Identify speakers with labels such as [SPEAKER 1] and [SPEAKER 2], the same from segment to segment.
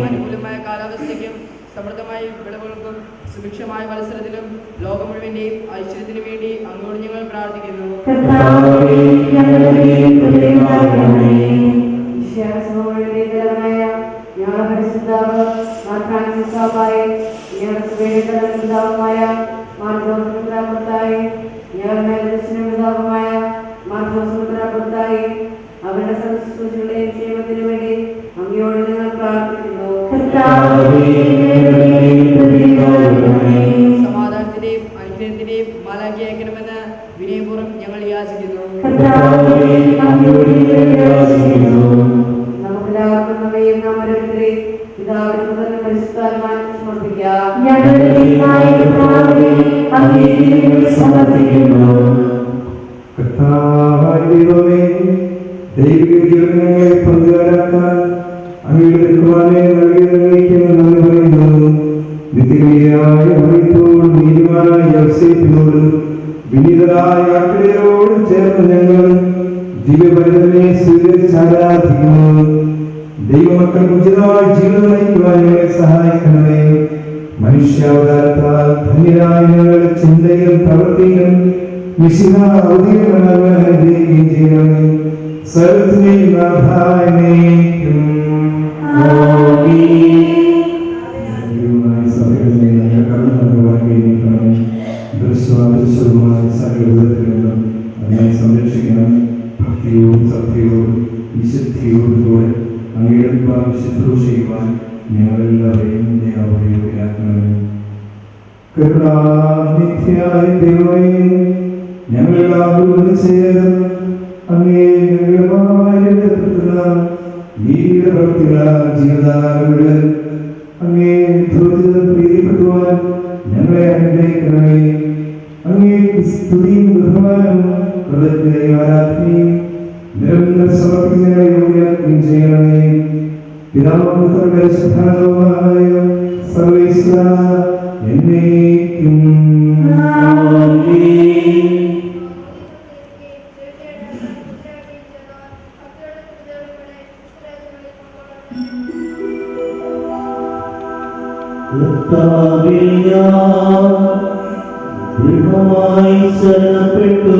[SPEAKER 1] അനുകൂലമായ കാലാവസ്ഥയ്ക്കും സമൃദ്ധമായ വിളവുകൾക്കും സുഭിക്ഷമായ മത്സരത്തിലും ലോകം മുഴുവന്റെയും ഐശ്വര്യത്തിനു വേണ്ടി അങ്ങോട്ട് ഞങ്ങൾ പ്രാർത്ഥിക്കുന്നു.
[SPEAKER 2] അവരുടെ ശുശ്രൂഷകളുടെയും ക്ഷേമത്തിനു വേണ്ടി അങ്ങയോട് ഞങ്ങൾ പ്രാർത്ഥിക്കുന്നു.
[SPEAKER 1] സമാധാനത്തിന്റെയും ഐശ്വര്യത്തിന്റെയും മാലാഖ അയക്കണമെന്ന് വിനയപൂർവ്വം ഞങ്ങൾ യാചിക്കുന്നു.
[SPEAKER 2] നമുക്കെല്ലാവർക്കും നമ്മയും നാം ഓരോരുത്തരെയും പിതാവിനും പുത്രനും പരിശുദ്ധാത്മാവിനും സമർപ്പിക്കാം.
[SPEAKER 3] ദൈവിക ജീവനങ്ങളെ പങ്കുകാരാക്കാൻ അങ്ങയുടെ കുമാരനെ നൽകിയെന്ന് പറയുന്നു. നിത്യമായ മറിയത്തോടും നീതിമാനായ യോസേഫിനോടും വിനീതരായ ആട്ടിടയരോടും ചേർന്ന് ഞങ്ങൾ ദിവ്യപരിതനെ സ്വീകരിച്ച് ആരാധിക്കുന്നു. ദൈവമക്കൾ ഉചിതമായ ജീവിതം നയിക്കുവാൻ ഞങ്ങളെ സഹായിക്കണമേ. മനുഷ്യാവതാരത്താൽ ധന്യരായ ഞങ്ങളുടെ ചിന്തയിലും പ്രവൃത്തിയിലും അനുഗ്രഹിക്കുകയും ചെയ്യണമേ. സർവ്വത്തിനെയും നാഥായനേക്കും ദൃശ്യമായ സകലവിധത്തിലും അതിനെ സംരക്ഷിക്കണം. ഭക്തിയോടും സത്യയോടും വിശുദ്ധിയോടുകൂടെ അങ്ങയുടെ ശുശ്രൂഷിക്കുവാൻ ഞങ്ങളെല്ലാവരെയും യോഗ്യരാക്കണമേ. കരുണാനിധിയായ ദൈവമേ, ഞങ്ങളെല്ലാവരും ചേർന്ന് അങ്ങേ ജീവിതാങ്ങളുടെ അങ്ങേ പ്രീതിപ്പെടുവാൻ ഞങ്ങളെ അനുഗ്രഹിക്കണമേ. അങ്ങേ സ്തുതിയും ബഹുമാനവും കൃതജ്ഞതയും ആരാധനയും നിരന്തരം സമർപ്പിക്കുന്നതിനെ യോഗ്യരാക്കുകയും ചെയ്യണമേ. പിതാവും പുത്രനും പരിശുദ്ധാത്മാവുമായ സർവേശ്വര എന്നേക്കും
[SPEAKER 4] ദൃഢമായി ശരണപ്പെട്ടു.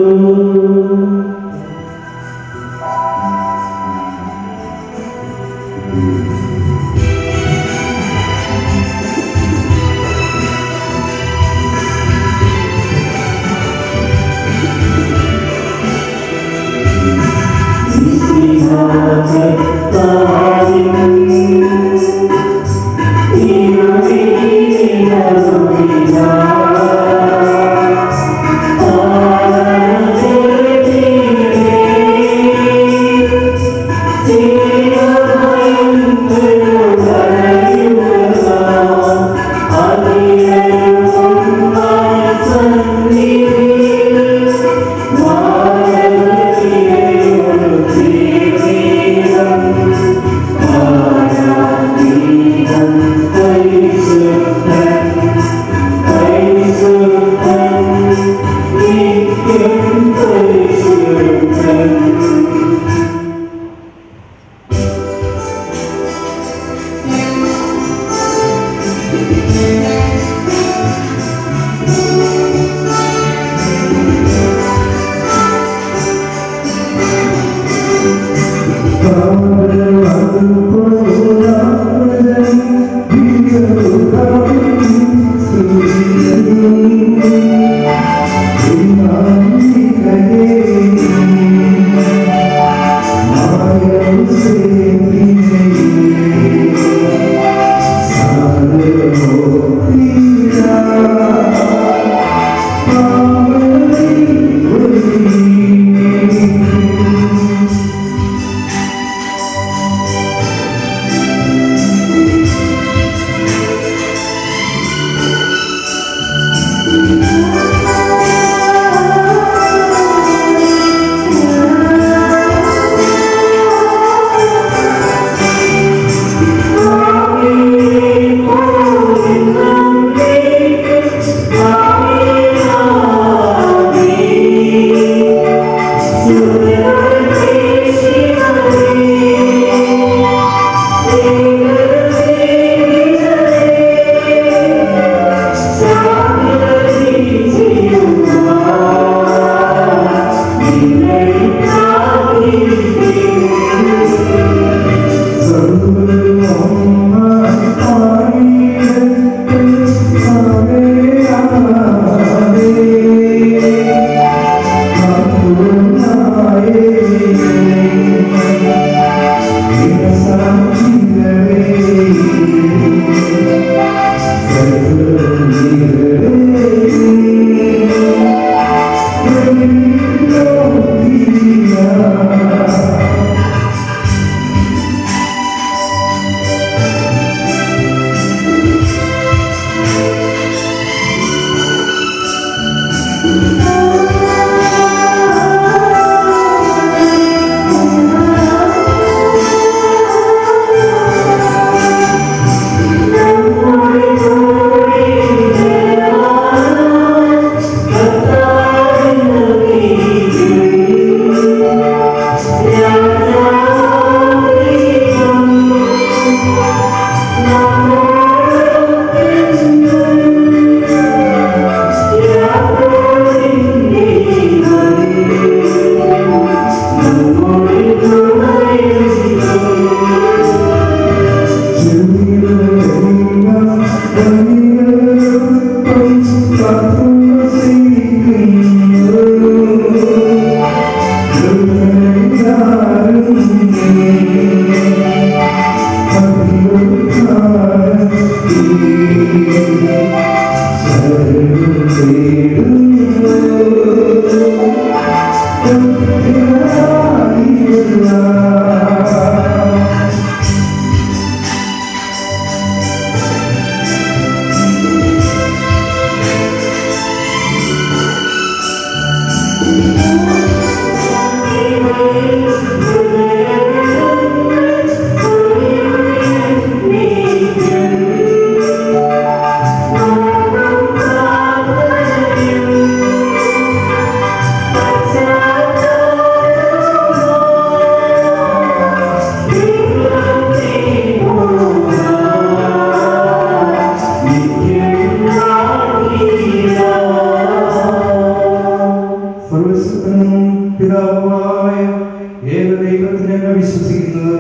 [SPEAKER 3] വിശ്വസിക്കുന്നു.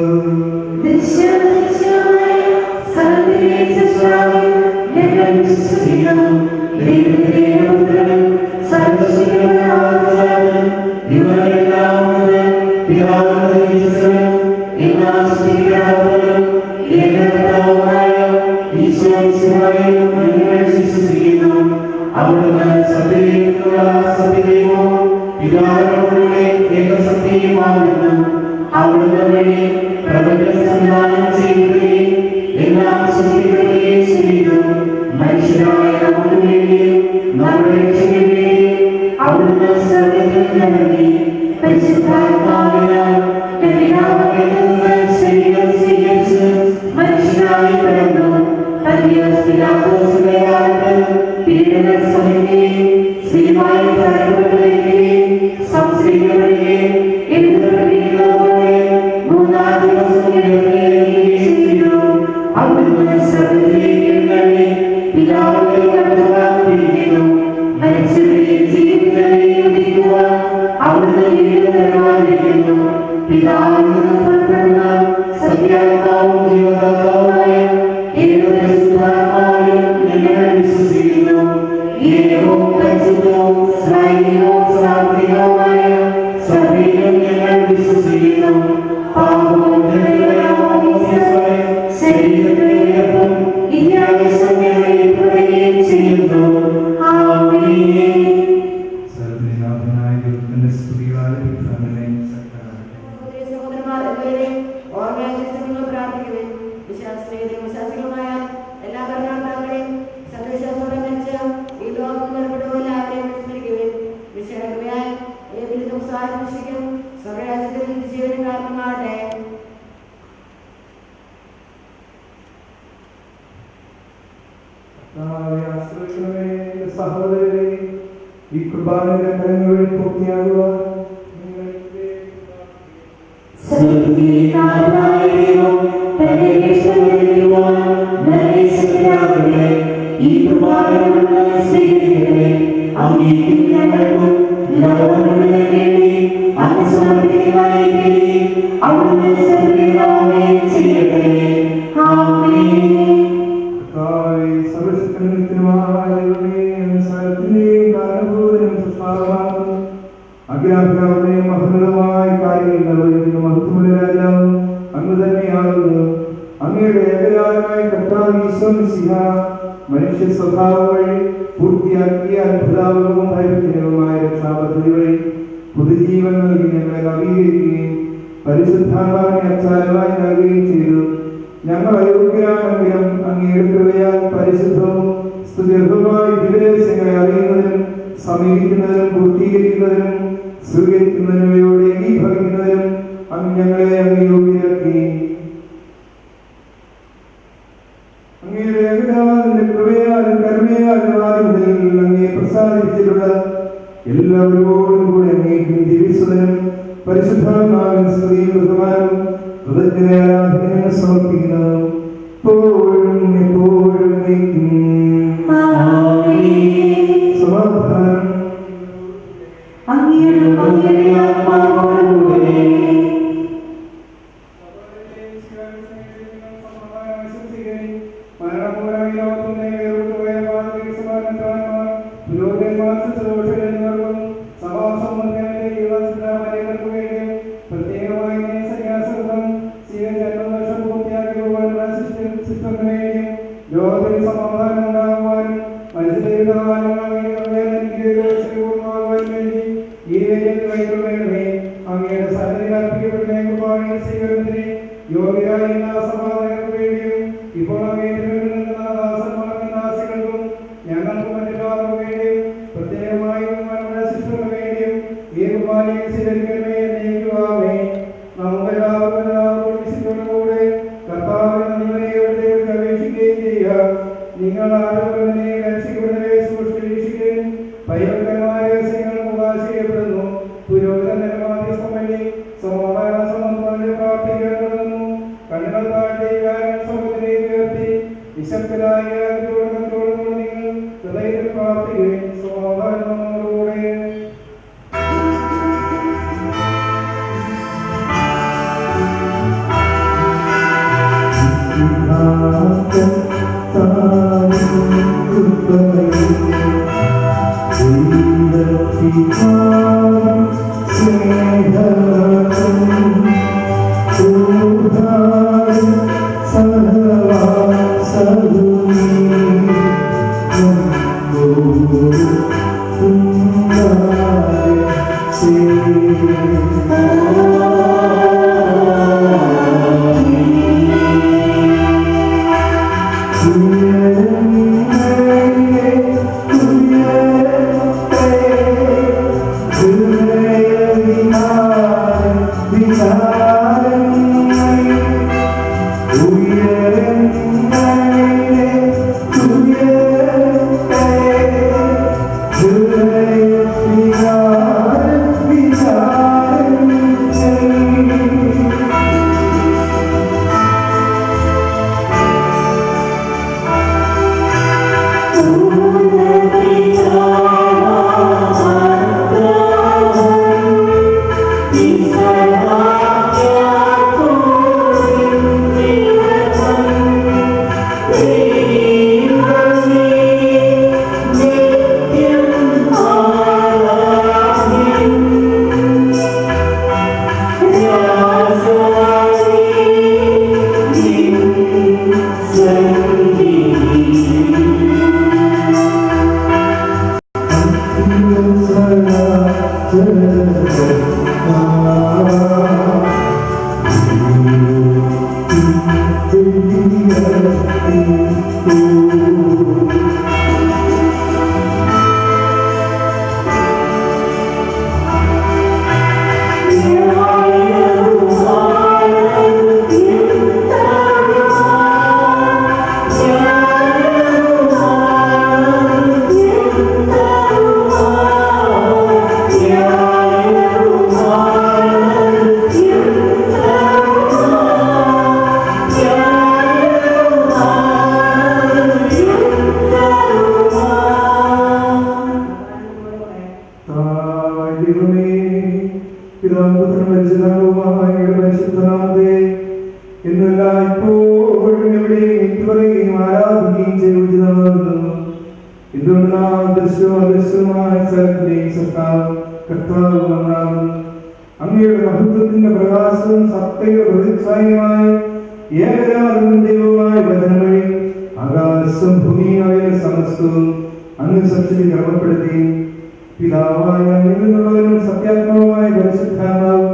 [SPEAKER 5] അവിടുന്ന് സത്യത്തിലുള്ള സത്യദൈവവും പിതാവിനോടുകൂടെ ഏകസത്യമാകുന്നു. അവിടുന്ന് വഴി പ്രപഞ്ചം സംവിധാനം ചെയ്യുകയും എല്ലാം സൃഷ്ടിക്കുകയും ചെയ്തു. മനുഷ്യരായ നമുക്ക് വേണ്ടിയും നമ്മുടെ രക്ഷയ്ക്ക് വേണ്ടിയും അവിടുന്ന് സ്വർഗ്ഗത്തിൽ നിന്നിറങ്ങി പരിശുദ്ധാത്മാവിനാൽ ശരീരം സ്വീകരിച്ച് മനുഷ്യനായി പിറന്നു. പീഡനം സഹിക്കുകയും ശ്രീമായി പറയപ്പെടുകയും സംസ്കരിക്കപ്പെടുകയും എഴുതപ്പെടുകയുള്ളതുപോലെ മൂന്നാം ദിവസം ഉയർത്തുകയും ചെയ്തു. അവിടുന്ന് സ്വർഗ്ഗത്തിലേക്ക് എഴുന്നള്ളി പിതാവിന്റെ വലത്തുഭാഗത്തിരിക്കുന്നു. മരിച്ചവരെയും ജീവിതരെയും വിധിക്കുവാൻ അവിടുന്ന് വീണ്ടും വരുവാനിരിക്കുന്നു. പിതാവിൽ നിന്ന് പുറപ്പെടുന്ന സത്യാത്മാവും ജീവദാതാവുമായ ഏകപരിശുദ്ധാത്മാവിലും ഞങ്ങൾ വിശ്വസിക്കുന്നു. ഏകവും പരിശുദ്ധവും സൈനികവും സാത്വികവുമായ സഭയിലും ഞങ്ങൾ വിശ്വസിക്കുന്നു. പാപവും ശരീരത്തിന്റെ ഉയർപ്പും ഇത്യാവശ്യം ഞങ്ങൾ ഏൽക്കുകയും ചെയ്യുന്നു. ആമേൻ.
[SPEAKER 3] സർവ്വനാഥനായ ദൈവത്തിന്റെ സ്തുതികളാൽ അങ്ങനെ
[SPEAKER 2] സഹോദരന്മാർ എല്ലാവരെയും ഓർമ്മയായി പ്രാർത്ഥിക്കുവിൻ. വിശ്വാസികളുമായ എല്ലാ ഭരണകർത്താക്കളെയും സന്ദേശത്തോടെ മരിച്ച ഈ ലോകം ഏർപ്പെടുന്ന എല്ലാവരെയും വിസ്മരിക്കുവിൻ. വിശേഷകരമായ ഏതിലും സാധിക്കും സ്വർഗ്ഗരാജ്യത്തിൽ ജീവന് കാരണമാകട്ടെ.
[SPEAKER 3] സഹോദരരെ, ഈ കുർബാനയുടെ കരങ്ങളിൽ പൂർത്തിയാകുവാൻ
[SPEAKER 5] ഈ കുർബാനകളെ സ്വീകരിക്കട്ടെ. അങ്ങേക്കും ഞങ്ങൾക്കും ലോകത്തിന് വേണ്ടി അങ്ങ് സമർപ്പിക്കുന്നതിനായി അവിടുന്ന് സർവ്വനാമം ചെയ്യട്ടെ. ആമേൻ.
[SPEAKER 3] അഗ്രാഹ്യാവുടെയും മഹോന്നതമായ കാര്യങ്ങൾ നിർവഹിക്കുന്ന മഹത്വമുള്ള രാജാവും അങ്ങ് തന്നെയാകുന്നു. അങ്ങയുടെ ഏകജാതമായ കർത്താവ് ഈശോ മിശിഹ മനുഷ്യ സ്വഭാവം വഴി പൂർത്തിയാക്കിയ അത്ഭുതാപകവും ഭയഭജനവുമായ രക്ഷാപദ്ധതി വഴി പുതുജീവൻ നൽകി ഞങ്ങളെ നവീകരിക്കുകയും പരിശുദ്ധാത്മാവിനെ അച്ചാരമായി നൽകുകയും ചെയ്തു. ഞങ്ങൾ അയോഗ്യരാണെങ്കിലും അങ്ങയുടെ കൃപയാൽ പരിശുദ്ധവും സ്തുത്യർഹമായ ദിവരഹസ്യങ്ങളെ അറിയുന്നതിനും സമീപിക്കുന്നതിനും പൂർത്തീകരിക്കുന്നതിനും സ്വീകരിക്കുന്നതിനും ഇവയോടെ ഏകീഭവിക്കുന്നതിനും അങ്ങ് ഞങ്ങളെ അങ്ങ് യോഗ്യരാക്കി. അങ്ങയുടെ ഏകജാതന്റെ കൃപയാലും കരുണയാലും ആദ്യം മുതൽ അങ്ങയെ പ്രസാദിച്ചിട്ടുള്ള എല്ലാവരോടും കൂടെ അങ്ങേക്കും ജീവിച്ചതിനും പരിശുദ്ധാത്മാവിൻ സ്തുതിയും ബഹുമാനവും കൃതജ്ഞതയാരാധനയും സമർപ്പിക്കുന്നു. എപ്പോഴും എപ്പോഴും സമാധാനം ലോകത്തിൽ സമാധാനം ഉണ്ടാകുവാനും അങ്ങയുടെ സന്നിധിയിൽ അർപ്പിക്കപ്പെടുന്ന കുർബാനയുടെ സ്വീകരണത്തിന് യോഗ്യരായ എല്ലാ സമാധാനങ്ങൾക്ക് വേണ്ടിയും ഇപ്പോൾ ദാസന്മാർക്കും ഞങ്ങൾക്കും മറ്റെല്ലാവർക്കും വേണ്ടിയും പ്രത്യേകമായി ശിശുക്കൾക്ക് വേണ്ടിയും ഈ കുർബാനയെ സ്വീകരിക്കണമേ എന്നേക്കുവാമേ. നമുക്കെല്ലാവർക്കും വിശുദ്ധോടുകൂടെ കർത്താവിനെ അപേക്ഷിക്കുകയും ചെയ്യുക. നിങ്ങൾ ആരോഗ്യനെ രക്ഷിക്കുന്നവരെ സൂക്ഷിക്കുകയും ഭയങ്കരമായ രഹസ്യങ്ങൾ മുഖാശ ചെയ്യപ്പെടുന്നു. പുരോഹിതന്റെ മാധ്യസ്ഥം വഴി സമാധാന സംബന്ധമായി പ്രാർത്ഥിക്കപ്പെടുന്നു. കണ്ണുകൾ താഴ്ത്തി സമുദ്രത്തിലേക്ക് ഉയർത്തി അങ്ങയുടെ മഹത്വത്തിന്റെ പ്രകാശവും സത്യയുടെ പ്രതിച്ഛായമായി ഏകരാകുന്ന ദൈവമായ വചനം വഴി ആകാശം ഭൂമിയായ സമസ്തവും അങ്ങ് സത്യത്തിൽ ക്രമപ്പെടുത്തി പിതാവായ അങ്ങിൽ നിന്നുള്ളവരും സത്യാത്മാവുമായ പരിശുദ്ധാത്മാവും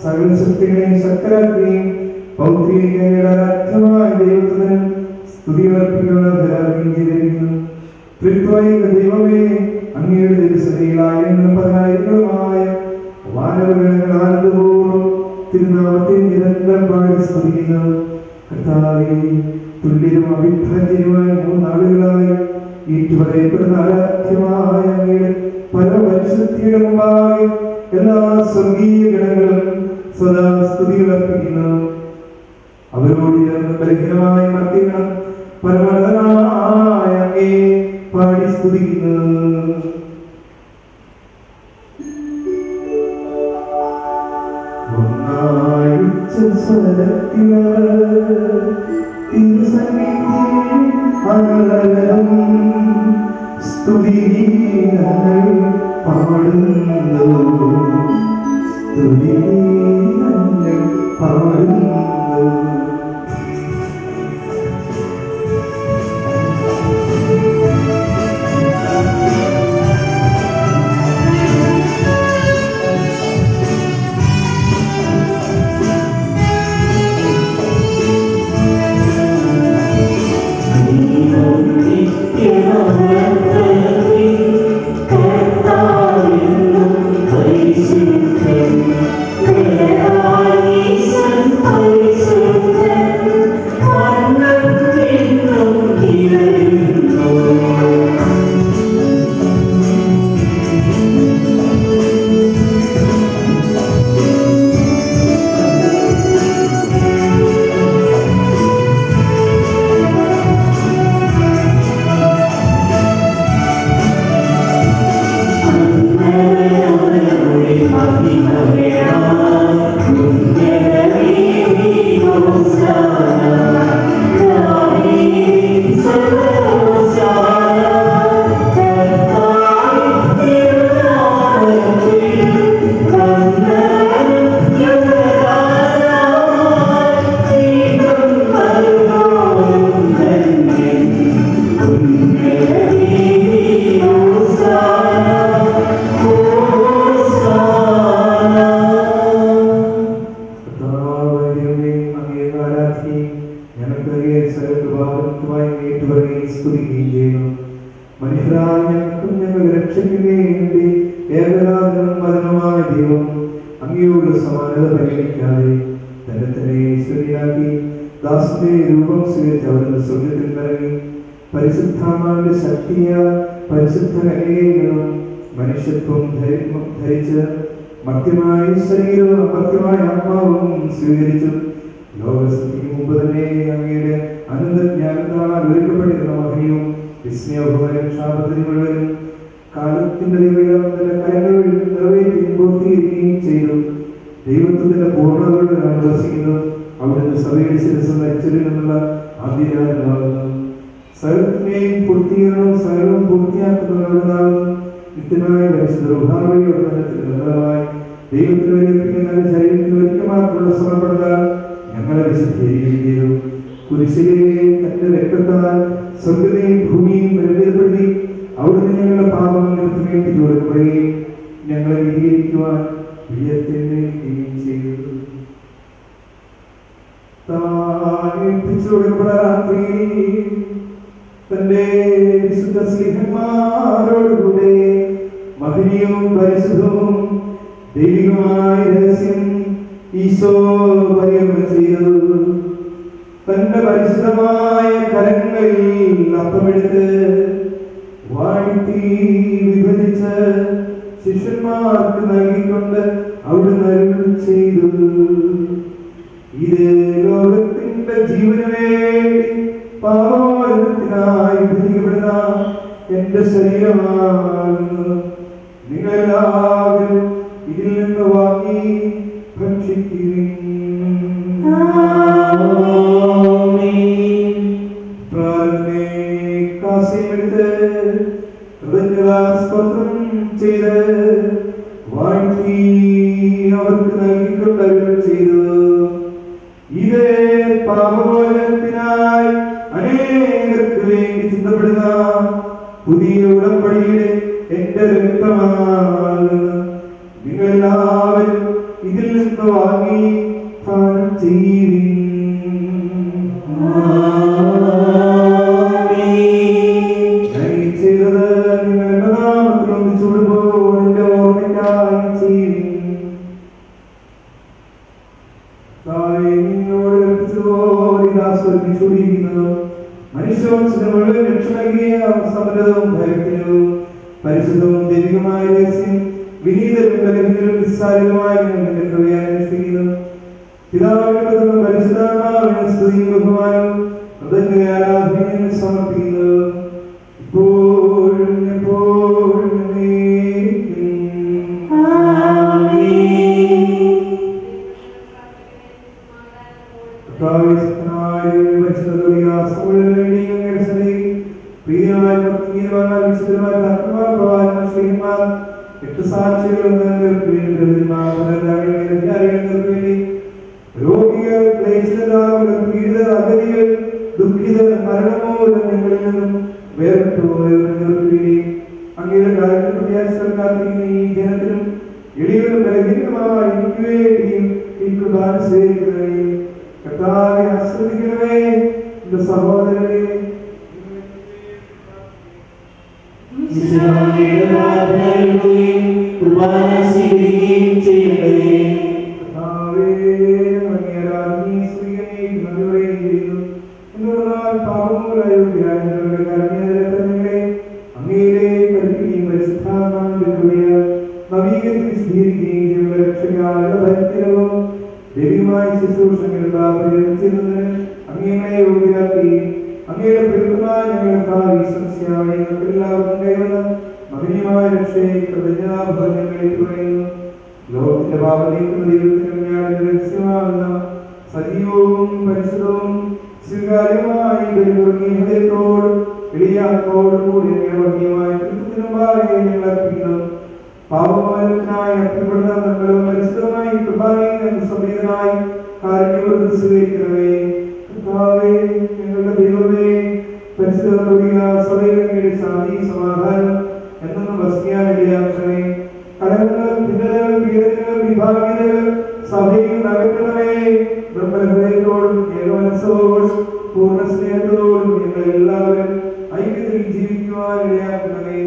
[SPEAKER 3] സകല ശക്തികളെയും ശക്തരാക്കുകയും പൗത്രീകയുടെ അർത്ഥമായ ദൈവത്തിന് സ്തുതിയർപ്പിക്കുകയും ചെയ്തിരിക്കുന്നു. ത്രിത്വൈക ദൈവമേ, അങ്ങയുടെ ദിവസതയിലായ പതിനായിരങ്ങളുമായ വാനവഗണങ്ങൾ ആനന്ദപൂർവ്വം തിരുനാമത്തെ നിരന്തരം പാടി സ്തുതിക്കുന്നു. കർത്താവേ, തുല്യരും അഭിപ്രായമായ 3 നാളുകളായി ഏറ്റുപറയപ്പെടുന്ന ആരാധ്യമായ അങ്ങയുടെ പല പരിശുദ്ധിയുടെ മുമ്പാകെ എല്ലാ സ്വർഗീയ ഗണങ്ങളും സദാ സ്തുതികൾ അർപ്പിക്കുന്നു. അവരോട് ബലഹീനമായ മർത്തികളും പരമനായ അങ്ങേ പാടി സ്തുതിക്കുന്നു.
[SPEAKER 5] Kata
[SPEAKER 3] സമാനത പരിഗണിക്കാതെ തന്നെ തന്നെ ഈശ്വരിയാക്കി ദാസന്റെ രൂപം സ്വീകരിച്ച് അവിടുന്ന് സ്വർഗത്തിൽ ഇറങ്ങി പരിശുദ്ധാത്മാവിന്റെ ശക്തിയാൽ പരിശുദ്ധ കന്യകയും മനുഷ്യത്വം ധരിച്ച് മർത്യമായ ശരീരവും അമർത്യമായ ആത്മാവും സ്വീകരിച്ചു. ലോകസൃഷ്ടിക്ക് മുമ്പ് തന്നെ അങ്ങയുടെ അനന്തജ്ഞാനത്താൽ ഒരുക്കപ്പെട്ടിരുന്ന മഹനിയും വിസ്മയഭൂതനും ശാപത്തിന് മുഴുവനും കാലത്തിന്റെ കരങ്ങളിൽ നിറവേറ്റുകയും പൂർത്തീകരിക്കുകയും ചെയ്തു. ദൈവത്വത്തിന്റെ പൂർണ്ണതയോട് നാം വസിക്കുന്നു. അവിടുന്ന് സഭയുടെ ശിരസ് മരിച്ചതിൽ നിന്നുള്ള ആദ്യരാജനാകുന്നു. സകലത്തിന്റെയും പൂർത്തീകരണവും സകലവും പൂർത്തിയാക്കുന്നവരുണ്ടാകുന്നു. നിത്യമായ പരിശുദ്ധമായി ദൈവത്തിന് വലിയ ശരീരത്തിന് ഒരിക്കൽ മാത്രമുള്ള സമർപ്പണത്താൽ ഞങ്ങളെ വിശുദ്ധീകരിക്കുകയും ചെയ്തു. കുരിശിലെ തന്റെ രക്തത്താൽ സ്വർഗ്ഗത്തെയും ഭൂമിയും ബലപ്പെടുത്തി അവിടുന്ന് ഞങ്ങളുടെ പാപങ്ങൾ നിർത്തിവേണ്ടി കൊടുക്കുകയും ഞങ്ങളെ വിധികരിക്കുവാൻ വിജയത്തിനെയും ചെയ്തു. തന്റെ വിശുദ്ധ സ്നേഹന്മാരോടുകൂടെ മഹനീയവും പരിശുദ്ധവും ദൈവികമായ രഹസ്യം ഈശോ പരിഗണന ചെയ്തു. തന്റെ പരിശുദ്ധമായ കരങ്ങളിൽ അപ്പമെടുത്ത് വാഴ്ത്തി വിഭജിച്ച് ശിഷ്യന്മാർക്ക് നൽകിക്കൊണ്ട് അവിടുന്ന് അരുൾ ചെയ്തു, ഇത് ലോകത്തിന്റെ ജീവന് വേണ്ടി പാപമോചനത്തിനായി വിധിക്കപ്പെടുന്ന എന്റെ ശരീരമാകുന്നു. നിങ്ങളെല്ലാവരും ഇതിൽ നിന്ന് വാങ്ങി ഭക്ഷിക്കുകയും സ്തോത്രം ചെയ്ത് വാഴ്ത്തി അവർക്ക് നൽകിക്കൊണ്ട് അരുൾ ചെയ്തു, ഇത് പാപമോചനത്തിനായി അനേകർക്ക് വേണ്ടി ചിന്തപ്പെടുന്ന പുതിയ ഉടമ്പടിയുടെ എന്റെ രക്തമാകുന്നു. നിങ്ങളെല്ലാവരും ഇതിൽ നിന്ന് വാങ്ങി പാനം ചെയ്യുവിൻ. പരിശുദ്ധവും ദൈവികമായ രഹസ്യം വിനീതരും ബലഹീനരും നിസ്സാരവുമായി പിതാവിനും പരിശുദ്ധാത്മാവിനും സ്തുതിയും ബഹുമാനവും ആരാധനയും സമർപ്പിക്കുന്നു, ഇപ്പോഴും എപ്പോഴും രോഗികൾ, പീഡിതർ, അഗതികൾ, ദുഃഖിതർ, മരണമോചനങ്ങളിൽ നിന്നും വേർപെട്ടുപോയവർക്ക് അങ്ങയുടെ കാര്യത്തിൽ പ്രത്യാശിക്കുന്ന ഈ ജനത്തിനും എളിയവരും ബലഹീനമായി എനിക്ക് വേണ്ടിയും ഈ കുർബാന സ്വീകരിക്കണമേ. കർത്താവെ ആശ്രയിക്കണമേ. എന്റെ സഹോദരനെ ദൈവമായ ശുശ്രൂഷങ്ങളുടെ അങ്ങയെ യോഗ്യരാക്കി അങ്ങയുടെ പ്രകൃതമായ ഞങ്ങൾക്കായി എല്ലാവർക്കും കൈവന്ന മഹനീയമായ രക്ഷയെ കൃതജ്ഞതാഭരണങ്ങളിൽ പറയുന്നു. ലോകത്തിന്റെ പാപനീക്കുന്ന ദൈവത്തിനും രഹസ്യമാകുന്ന സജീവവും പരിശുദ്ധവും സ്വീകാര്യമായ ഹൃദയത്തോടും എളിയാത്തോടും കൂടി ഭംഗിയമായ കൃത്യത്തിനുമ്പാകെ ഞങ്ങൾ അർപ്പിക്കുന്നു. പാപമോചനത്തിനായി അർപ്പിക്കപ്പെടുന്ന ഞങ്ങളും പരിശുദ്ധമായി കൃപാലയം സമീപനായി കാരുണ്യവൃത്തി സ്വീകരിക്കണമേ. കർത്താവേ, ഞങ്ങളുടെ ദൈവമേ, പരിശുദ്ധ സഭയുടെ ശാന്തി സമാധാനം എന്നും വസിക്കാനിടയാക്കണമേ. കലഹങ്ങളും ഭിന്നതകളും പീഡനങ്ങളും വിഭാഗീയതകളും സഭയിൽ നടക്കണമേ. ബ്രഹ്മഹൃദയത്തോടും ഏകമനസ്സോടും പൂർണ്ണ സ്നേഹത്തോടും ഞങ്ങൾ എല്ലാവരും ഐക്യത്തിൽ ജീവിക്കുവാനിടയാക്കണമേ.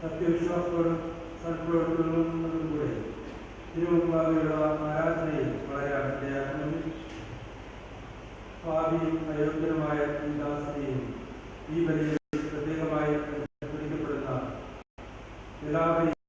[SPEAKER 3] സത്യവിശ്വാസത്തോടും സൽപ്രവർത്തനങ്ങളും കൂടെ തിരുവമ്പാകയുള്ള ആരാധനയിൽ വളരാൻ ഇടയാക്കണമെങ്കിൽ ഭാവിയും അയോഗ്യനുമായ ഈ ദാസനെയും ഈ വലിയ പ്രത്യേകമായി പിടിക്കപ്പെടുന്ന എല്ലാവരെയും